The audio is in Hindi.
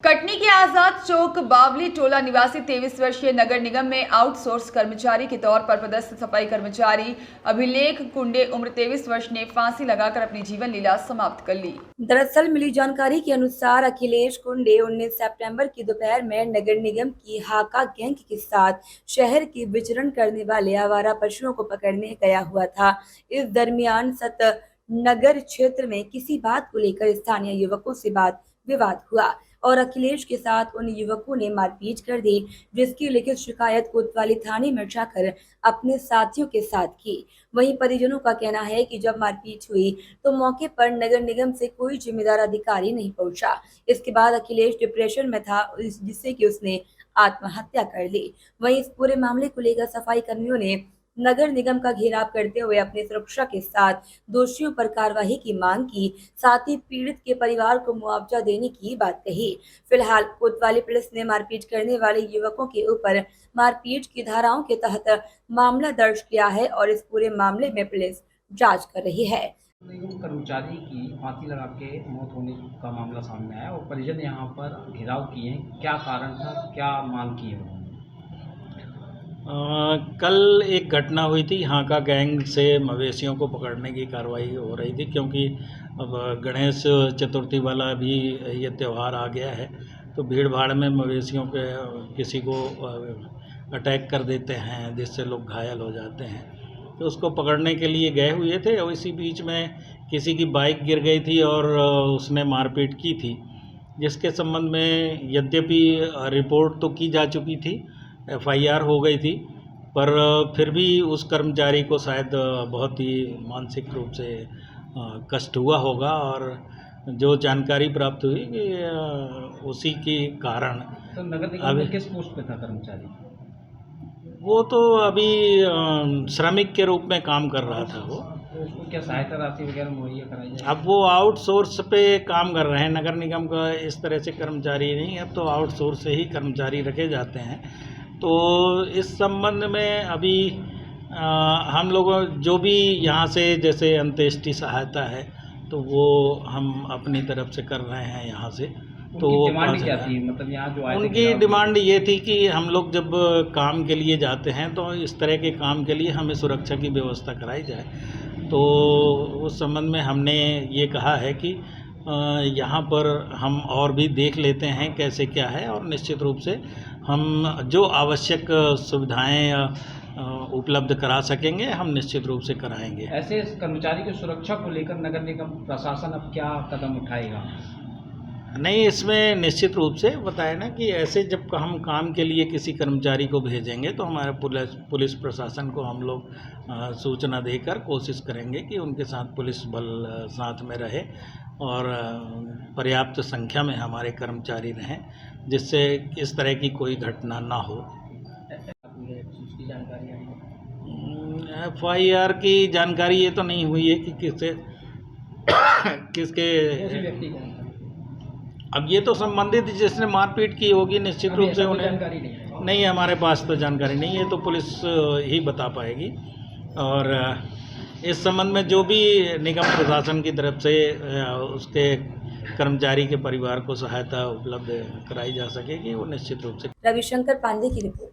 कटनी के आजाद चौक बावली टोला निवासी 23 वर्षीय नगर निगम में आउटसोर्स कर्मचारी के तौर पर पदस्थ सफाई कर्मचारी अभिलेख कुंडे उम्र 23 वर्ष ने फांसी लगाकर अपनी जीवन लीला समाप्त कर ली। दरअसल मिली जानकारी के अनुसार अखिलेश कुंडे 19 सितंबर की दोपहर में नगर निगम की हाका गैंग के साथ शहर की विचरण करने वाले आवारा पशुओं को पकड़ने गया हुआ था। इस दरमियान नगर क्षेत्र में किसी बात को लेकर स्थानीय युवकों से वाद विवाद हुआ और अखिलेश के साथ उन युवकों ने मारपीट कर दी, जिसकी लिखित शिकायत कोतवाली थाने में जाकर अपने साथियों के साथ की। वहीं परिजनों का कहना है कि जब मारपीट हुई तो मौके पर नगर निगम से कोई जिम्मेदार अधिकारी नहीं पहुंचा। इसके बाद अखिलेश डिप्रेशन में था, जिससे कि उसने आत्महत्या कर ली। वहीं इस पूरे मामले को लेकर सफाई कर्मियों ने नगर निगम का घेराव करते हुए अपनी सुरक्षा के साथ दोषियों पर कार्रवाई की मांग की, साथ ही पीड़ित के परिवार को मुआवजा देने की बात कही। फिलहाल कोतवाली पुलिस ने मारपीट करने वाले युवकों के ऊपर मारपीट की धाराओं के तहत मामला दर्ज किया है और इस पूरे मामले में पुलिस जांच कर रही है। कर्मचारी की फांसी लगा के मौत होने का मामला सामने आया और परिजन यहाँ पर घेराव किए, क्या कारण था, क्या मांग की है? कल एक घटना हुई थी, हाका गैंग से मवेशियों को पकड़ने की कार्रवाई हो रही थी, क्योंकि अब गणेश चतुर्थी वाला भी ये त्यौहार आ गया है, तो भीड़ भाड़ में मवेशियों के किसी को अटैक कर देते हैं, जिससे लोग घायल हो जाते हैं। तो उसको पकड़ने के लिए गए हुए थे और इसी बीच में किसी की बाइक गिर गई थी और उसने मारपीट की थी, जिसके संबंध में यद्यपि रिपोर्ट तो की जा चुकी थी, FIR हो गई थी, पर फिर भी उस कर्मचारी को शायद बहुत ही मानसिक रूप से कष्ट हुआ होगा और जो जानकारी प्राप्त हुई कि उसी के कारण। तो नगर निगम में किस पोस्ट पे था कर्मचारी? वो तो अभी श्रमिक के रूप में काम कर रहा था। वो तो उसको क्या सहायता राशि वगैरह मुहैया कराई जाए? अब वो आउटसोर्स पे काम कर रहे हैं, नगर निगम का इस तरह से कर्मचारी नहीं है, अब तो आउटसोर्स से ही कर्मचारी रखे जाते हैं। तो इस संबंध में अभी हम लोग जो भी यहाँ से जैसे अंत्येष्टि सहायता है तो वो हम अपनी तरफ से कर रहे हैं यहाँ से। तो डिमांड क्या थी, मतलब यहाँ जो आए थे? उनकी डिमांड ये थी कि हम लोग जब काम के लिए जाते हैं तो इस तरह के काम के लिए हमें सुरक्षा की व्यवस्था कराई जाए। तो उस संबंध में हमने ये कहा है कि यहाँ पर हम और भी देख लेते हैं कैसे क्या है, और निश्चित रूप से हम जो आवश्यक सुविधाएं उपलब्ध करा सकेंगे हम निश्चित रूप से कराएंगे। ऐसे कर्मचारी की सुरक्षा को लेकर नगर निगम प्रशासन अब क्या कदम उठाएगा? नहीं, इसमें निश्चित रूप से बताया ना कि ऐसे जब हम काम के लिए किसी कर्मचारी को भेजेंगे तो हमारे पुलिस प्रशासन को हम लोग सूचना देकर कोशिश करेंगे कि उनके साथ पुलिस बल साथ में रहे और पर्याप्त संख्या में हमारे कर्मचारी रहें, जिससे इस तरह की कोई घटना ना हो। FIR की जानकारी ये तो नहीं हुई है कि किसके व्यक्ति को, अब ये तो संबंधित जिसने मारपीट की होगी निश्चित रूप से उन्हें जानकारी नहीं, हमारे पास तो जानकारी नहीं है, तो पुलिस ही बता पाएगी। और इस संबंध में जो भी निगम प्रशासन की तरफ से उसके कर्मचारी के परिवार को सहायता उपलब्ध कराई जा सकेगी वो निश्चित रूप से। रविशंकर पांडे की रिपोर्ट।